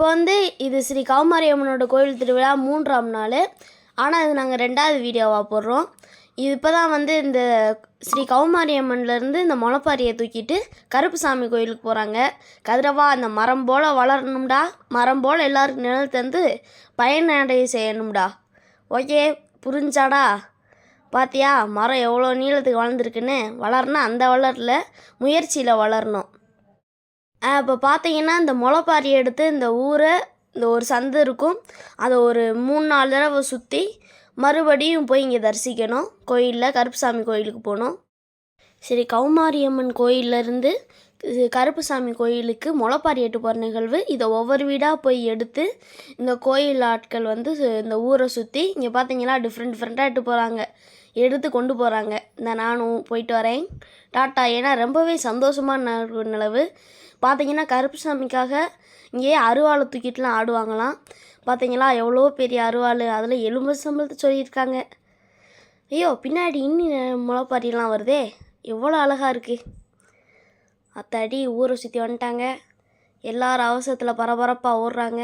இப்போ இது ஸ்ரீ கௌமாரியம்மனோட கோயில் திருவிழா 3ஆம் நாள். ஆனால் இது நாங்கள் 2வது வீடியோவாக போடுறோம். இது இப்போ தான் இந்த ஸ்ரீ கௌமாரியம்மன்லேருந்து இந்த முளைப்பாரியை தூக்கிட்டு கருப்புசாமி கோயிலுக்கு போகிறாங்க. கதிரவா அந்த மரம் போல் வளரணும்டா, மரம் போல் எல்லாருக்கும் நிழல் தந்து பயனடை செய்யணும்டா. ஓகே, புரிஞ்சாடா? பார்த்தியா மரம் எவ்வளோ நீளத்துக்கு வளர்ந்துருக்குன்னு? வளரணும் அந்த வளரல, முயற்சியில் வளரணும். இப்போ பார்த்தீங்கன்னா இந்த முளைப்பாரி எடுத்து இந்த ஊரை, இந்த ஒரு சந்து இருக்கும், அதை ஒரு 3-4 தடவை சுற்றி மறுபடியும் போய் இங்கே தரிசிக்கணும். கோயிலில் கருப்புசாமி கோயிலுக்கு போகணும். சரி, கௌமாரியம்மன் கோயிலேருந்து கருப்புசாமி கோயிலுக்கு முளைப்பாரி எட்டு போகிற நிகழ்வு. இதை ஒவ்வொரு வீடாக போய் எடுத்து இந்த கோயில் ஆட்கள் இந்த ஊரை சுற்றி இங்கே பார்த்தீங்கன்னா டிஃப்ரெண்ட்டாக எட்டு போகிறாங்க, எடுத்து கொண்டு போகிறாங்க. நானும் போயிட்டு வரேன், டாட்டா. ஏன்னா ரொம்பவே சந்தோஷமான நிலவு. பார்த்தீங்கன்னா கருப்புசாமிக்காக இங்கேயே அருவாளை தூக்கிட்டுலாம் ஆடுவாங்களாம். பார்த்தீங்களா எவ்வளோ பெரிய அருவாள், அதில் எலும்பு சம்பளத்தை சொல்லியிருக்காங்க. ஐயோ, பின்னாடி இன்னும் முளைப்பாரிலாம் வருதே, எவ்வளோ அழகாக இருக்குது. அத்தாடி ஊரை சுற்றி வந்துட்டாங்க. எல்லாரும் அவசரத்தில் பரபரப்பாக ஓடுறாங்க.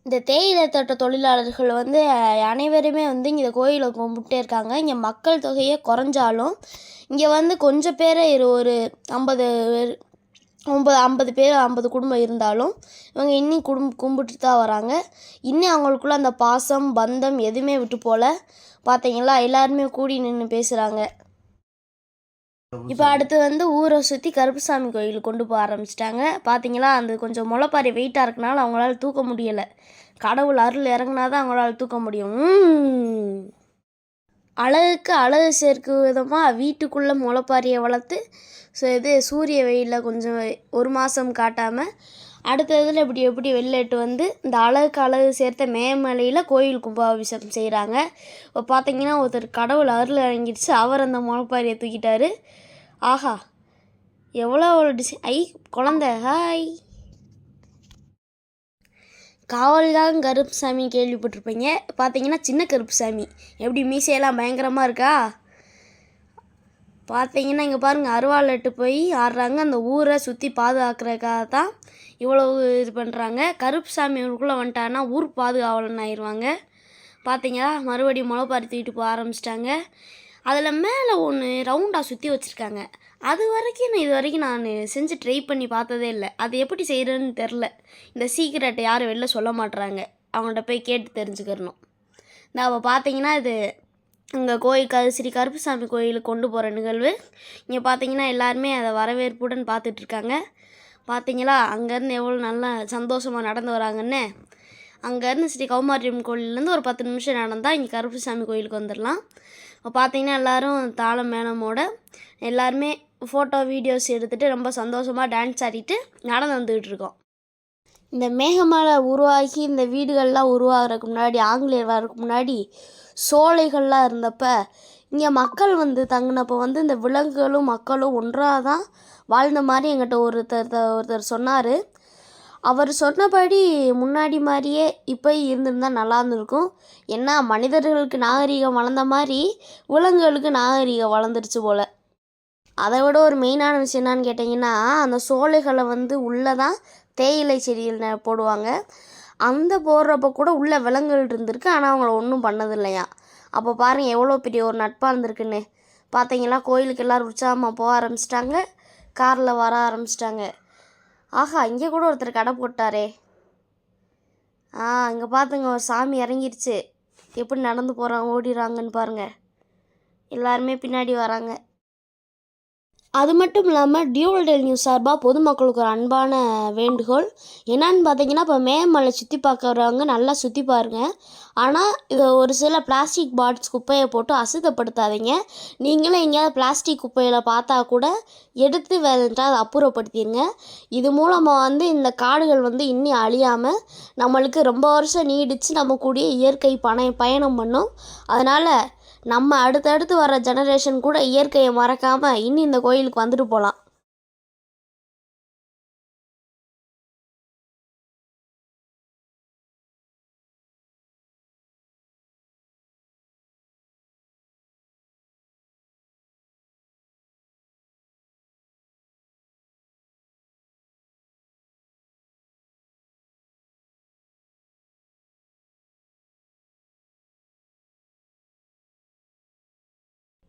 இந்த தேயிலை தோட்ட தொழிலாளர்கள் அனைவருமே இந்த கோயிலை கும்பிட்டே இருக்காங்க. இங்கே மக்கள் தொகையே குறைஞ்சாலும் இங்கே கொஞ்சம் பேர் ஒரு 50 பேர் 50 பேர் 50 குடும்பம் இருந்தாலும் இவங்க இன்னும் கும்பிட்டு தான் வராங்க. இன்னும் அவங்களுக்குள்ள அந்த பாசம் பந்தம் எதுவுமே விட்டு போல. பார்த்தீங்களா எல்லாருமே கூடி நின்று பேசுகிறாங்க. இப்போ அடுத்து ஊரை சுற்றி கருப்புசாமி கோயிலுக்கு கொண்டு போக ஆரம்பிச்சிட்டாங்க. பார்த்தீங்களா அந்த கொஞ்சம் முளைப்பாரி வெயிட்டாக இருக்கனால அவங்களால தூக்க முடியலை. கடவுள் அருள் இறங்கினா தான் அவங்களால தூக்க முடியும். அழகுக்கு அழகு சேர்க்கும் விதமாக வீட்டுக்குள்ளே முளைப்பாரியை வளர்த்து சூரிய வெயிலில் கொஞ்சம் 1 மாதம் காட்டாமல் அடுத்ததில் எப்படி வெளிலேட்டு இந்த அழகுக்கு அழகு சேர்த்த மேமலையில் கோயில் கும்பாபிஷேகம் செய்கிறாங்க. இப்போ பார்த்தீங்கன்னா ஒருத்தர் கடவுள் அருள் இறங்கிடுச்சு, அவர் அந்த முளைப்பாரியை தூக்கிட்டாரு. ஆஹா, எவ்வளோ குழந்தை. ஹாய். காவல்காரன் கருப்புசாமி கேள்விப்பட்டிருப்பீங்க. பார்த்தீங்கன்னா சின்ன கருப்புசாமி எப்படி மீசையெல்லாம் பயங்கரமாக இருக்கா. பார்த்தீங்கன்னா இங்கே பாருங்கள், அருவாள் எட்டு போய் ஆடுறாங்க. அந்த ஊரை சுற்றி பாதுகாக்கிறதுக்காக தான் இவ்வளவு இது பண்ணுறாங்க. கருப்புசாமி ஊருக்குள்ளே வந்துட்டாங்கன்னா ஊர் பாதுகாவலன் ஆயிடுவாங்க. பார்த்தீங்களா மறுபடியும் முளைப்பாரி தூக்கிட்டு போக ஆரம்பிச்சிட்டாங்க. அதில் மேலே ஒன்று ரவுண்டாக சுற்றி வச்சுருக்காங்க. அது வரைக்கும் இது வரைக்கும் நான் செஞ்சு ட்ரை பண்ணி பார்த்ததே இல்லை. அது எப்படி செய்கிறேன்னு தெரில. இந்த சீக்ரெட்டை யாரும் வெளில சொல்ல மாட்டுறாங்க. அவங்கள்ட்ட போய் கேட்டு தெரிஞ்சுக்கிறணும். அவள் பார்த்தீங்கன்னா இது இங்கே ஸ்ரீ கருப்புசாமி கோயிலுக்கு கொண்டு போகிற நிகழ்வு. இங்கே பார்த்தீங்கன்னா எல்லாருமே அதை வரவேற்புடன் பார்த்துட்ருக்காங்க. பார்த்தீங்களா அங்கேருந்து எவ்வளோ நல்லா சந்தோஷமாக நடந்து வராங்கன்னு. அங்கேருந்து ஸ்ரீ கௌமாரியம்மன் கோயிலேருந்து ஒரு 10 நிமிஷம் நடந்தால் இங்கே கருப்புசாமி கோயிலுக்கு வந்துடலாம். இப்போ பார்த்தீங்கன்னா எல்லோரும் தாளம் மேளமோட எல்லாருமே ஃபோட்டோ வீடியோஸ் எடுத்துகிட்டு ரொம்ப சந்தோஷமாக டான்ஸ் ஆடிட்டு நடந்து வந்துக்கிட்டு இருக்கோம். இந்த மேகமலை உருவாகி இந்த வீடுகள்லாம் உருவாகிறதுக்கு முன்னாடி, ஆங்கிலேயர் வர்றதுக்கு முன்னாடி சோலைகள்லாம் இருந்தப்போ இங்கே மக்கள் தங்கினப்போ இந்த விலங்குகளும் மக்களும் ஒன்றாக தான் வாழ்ந்த மாதிரி எங்கிட்ட ஒருத்தர் சொன்னார். அவர் சொன்னபடி முன்னாடி மாதிரியே இப்போ இருந்திருந்தால் நல்லா இருந்திருக்கும். ஏன்னா மனிதர்களுக்கு நாகரிகம் வளர்ந்த மாதிரி விலங்குகளுக்கு நாகரிகம் வளர்ந்துருச்சு போல். அதை விட ஒரு மெயினான விஷயம் என்னான்னு கேட்டிங்கன்னா, அந்த சோலைகளை உள்ளே தான் தேயிலை செடிகள் போடுவாங்க. அந்த போடுறப்போ கூட உள்ளே விலங்குகள் இருந்திருக்கு, ஆனால் அவங்கள ஒன்றும் பண்ணதில்லையா. அப்போ பாருங்கள் எவ்வளோ பெரிய ஒரு நட்பாக இருந்திருக்குன்னு. பார்த்தீங்களா கோயிலுக்கு எல்லோரும் உற்சாகமாக போக ஆரம்பிச்சிட்டாங்க, காரில் வர ஆரம்பிச்சிட்டாங்க. ஆஹா, இங்கே கூட ஒருத்தர் கடை போட்டாரே. இங்கே பார்த்துங்க, ஒரு சாமி இறங்கிருச்சு. எப்படி நடந்து போகிறாங்க, ஓடிடுறாங்கன்னு பாருங்கள். எல்லாருமே பின்னாடி வராங்க. அது மட்டும் இல்லாமல் டியூவல் நியூஸ் சார்பாக பொதுமக்களுக்கு ஒரு அன்பான வேண்டுகோள் என்னன்னு பார்த்தீங்கன்னா, இப்போ மேமலை சுற்றி பார்க்குறவங்க நல்லா சுற்றி பாருங்கள். ஆனால் இது ஒரு சில பிளாஸ்டிக் பாட்டில்ஸ் குப்பையை போட்டு அசுத்தப்படுத்தாதீங்க. நீங்களும் எங்கேயாவது பிளாஸ்டிக் குப்பையில் பார்த்தா கூட எடுத்து வேணுன்ட்டு அதை அப்புறப்படுத்திடுங்க. இது மூலமாக இந்த காடுகள் இன்னும் அழியாமல் நம்மளுக்கு ரொம்ப வருஷம் நீடித்து நம்ம கூடிய இயற்கை பயணம் பண்ணும். அதனால் நம்ம அடுத்தடுத்து வர ஜெனரேஷன் கூட இயற்கையை மறக்காமல் இன்னும் இந்த கோயிலுக்கு வந்துட்டு போகலாம்.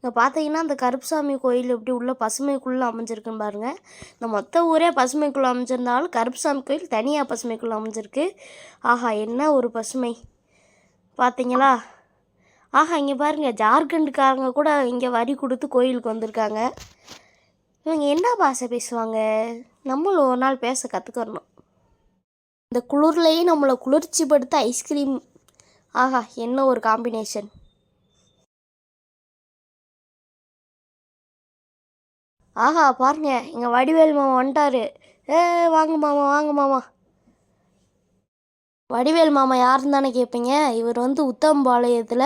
இங்கே பார்த்தீங்கன்னா அந்த கருப்புசாமி கோயில் எப்படி உள்ள பசுமைக்குள்ளே அமைஞ்சிருக்குன்னு பாருங்கள். இந்த மொத்த ஊரே பசுமைக்குள்ளே அமைஞ்சிருந்தாலும் கருப்புசாமி கோயில் தனியாக பசுமைக்குள்ளே அமைஞ்சிருக்கு. ஆஹா, என்ன ஒரு பசுமை பார்த்தீங்களா? ஆஹா, இங்கே பாருங்கள், ஜார்க்கண்டுக்காரங்க கூட இங்கே வரி கொடுத்து கோயிலுக்கு வந்திருக்காங்க. இவங்க என்ன பாஷை பேசுவாங்க? நம்மளும் ஒரு நாள் பேச கற்றுக்கறணும். இந்த குளிர்லேயே நம்மளை குளிர்ச்சி படுத்த ஐஸ்கிரீம். ஆஹா, என்ன ஒரு காம்பினேஷன். ஆஹா பாருங்க, எங்கள் வடிவேல் மாமா வந்துட்டாரு. வாங்க மாமா, வாங்க மாமா. வடிவேல் மாமா யாருன்னு தானே கேட்பீங்க? இவர் வந்து உத்தம்பாளையத்தில்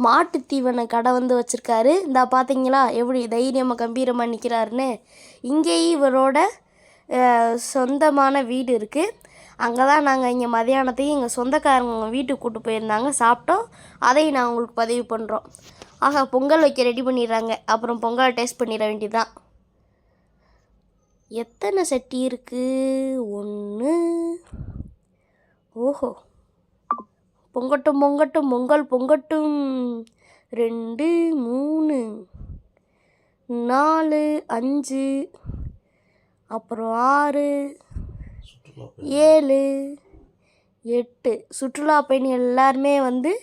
மாட்டு தீவன கடை வந்து வச்சுருக்காரு. இந்த பார்த்தீங்களா எப்படி தைரியமாக கம்பீரமாக நிற்கிறாருன்னு. இங்கேயும் இவரோட சொந்தமான வீடு இருக்குது. அங்கே தான் நாங்கள் இங்கே மதியானத்தையும் எங்கள் சொந்தக்காரங்க வீட்டுக்கு கூப்பிட்டு போயிருந்தாங்க, சாப்பிட்டோம். அதையும் நான் உங்களுக்கு பதிவு பண்ணுறோம். ஆஹா, பொங்கல் வைக்க ரெடி பண்ணிடுறாங்க. அப்புறம் பொங்கலை டேஸ்ட் பண்ணிட வேண்டியதுதான். எத்தனை சட்டி இருக்குது? 1. ஓஹோ, பொங்கட்டும் பொங்கட்டும், பொங்கல் பொங்கட்டும். 2, 3, 4, 5, அப்புறம் 6, 7, 8. சுற்றுலா பயணிகள் எல்லாருமே வந்து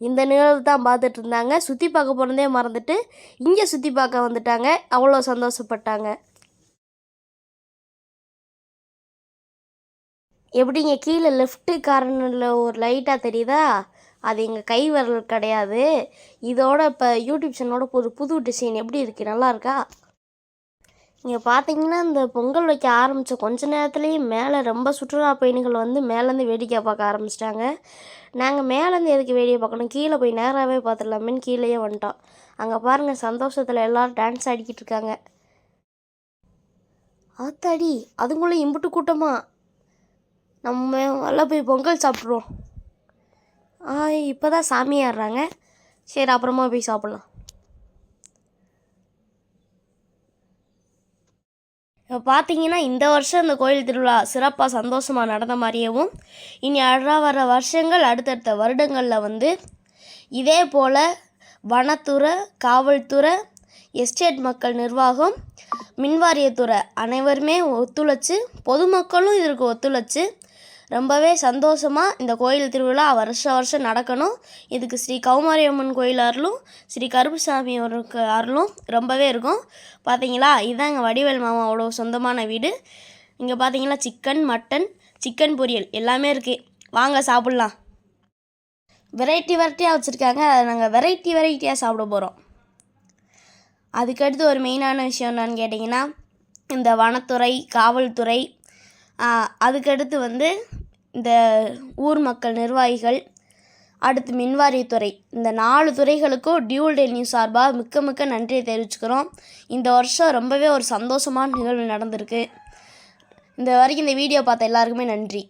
இந்த நிகழ்வு தான் பார்த்துட்டு இருந்தாங்க. சுற்றி பார்க்க போனதே மறந்துட்டு இங்கே சுற்றி பார்க்க வந்துட்டாங்க. அவ்வளோ சந்தோஷப்பட்டாங்க. எப்படிங்க கீழே லெஃப்ட்டு கார்னரில் ஒரு லைட்டாக தெரியுதா? அது எங்கள் கை விரல் கிடையாது. இதோட இப்போ யூடியூப் சேனலோட ஒரு புது டிசைன் எப்படி இருக்குது, நல்லா இருக்கா? இங்கே பார்த்தீங்கன்னா இந்த பொங்கல் வைக்க ஆரம்பித்த கொஞ்ச நேரத்துலேயும் மேலே ரொம்ப சுற்றுலா பயணிகள் வந்து மேலேருந்து வேடிக்கை பார்க்க ஆரம்பிச்சிட்டாங்க. நாங்கள் மேலேருந்து எதுக்கு வேடிக்கை பார்க்கணும், கீழே போய் நேராகவே பார்த்துடலாமேன்னு கீழேயே வந்துட்டோம். அங்கே பாருங்கள், சந்தோஷத்தில் எல்லோரும் டான்ஸ் ஆடிக்கிட்டு இருக்காங்க. ஆத்தாடி, அதுங்களும் இம்புட்டு கூட்டமா? நம்ம எல்லாம் போய் பொங்கல் சாப்பிட்ருவோம். இப்போ தான் சாமி ஆடுறாங்க. சரி, அப்புறமா போய் சாப்பிட்லாம். இப்போ பார்த்தீங்கன்னா இந்த வருஷம் இந்த கோயில் திருவிழா சிறப்பாக சந்தோஷமாக நடந்த மாதிரியவும், இனி வர வருஷங்கள் அடுத்தடுத்த வருடங்களில் வந்து இதே போல் வனத்துறை, காவல்துறை, எஸ்டேட் மக்கள் நிர்வாகம், மின்வாரியத்துறை அனைவருமே ஒத்துழைச்சி, பொதுமக்களும் இதற்கு ஒத்துழைச்சி ரொம்பவே சந்தோஷமாக இந்த கோயில் திருவிழா வருஷம் நடக்கணும். இதுக்கு ஸ்ரீ கௌமாரியம்மன் கோயில் அருளும் ஸ்ரீ கருப்புசாமி அருளும் ரொம்பவே இருக்கும். பார்த்தீங்களா, இதுதான் எங்கள் வடிவேல் மாமாவோட சொந்தமான வீடு. இங்கே பார்த்தீங்களா, சிக்கன், மட்டன், சிக்கன் பொரியல் எல்லாமே இருக்குது. வாங்க சாப்பிட்லாம். வெரைட்டியாக வச்சுருக்காங்க. அதை நாங்கள் வெரைட்டியாக சாப்பிட போகிறோம். அதுக்கடுத்து ஒரு மெயினான விஷயம் என்னன்னு கேட்டிங்கன்னா, இந்த வனத்துறை, காவல்துறை, அதுக்கடுத்து வந்து இந்த ஊர் மக்கள் நிர்வாகிகள், அடுத்து மின்வாரியத்துறை, இந்த 4 துறைகளுக்கும் டியூல் டே நியூஸ் சார்பாக மிக்க நன்றியை தெரிவிச்சுக்கிறோம். இந்த வருஷம் ரொம்பவே ஒரு சந்தோஷமான நிகழ்வு நடந்திருக்கு. இந்த வரைக்கும் இந்த வீடியோ பார்த்த எல்லாருக்குமே நன்றி.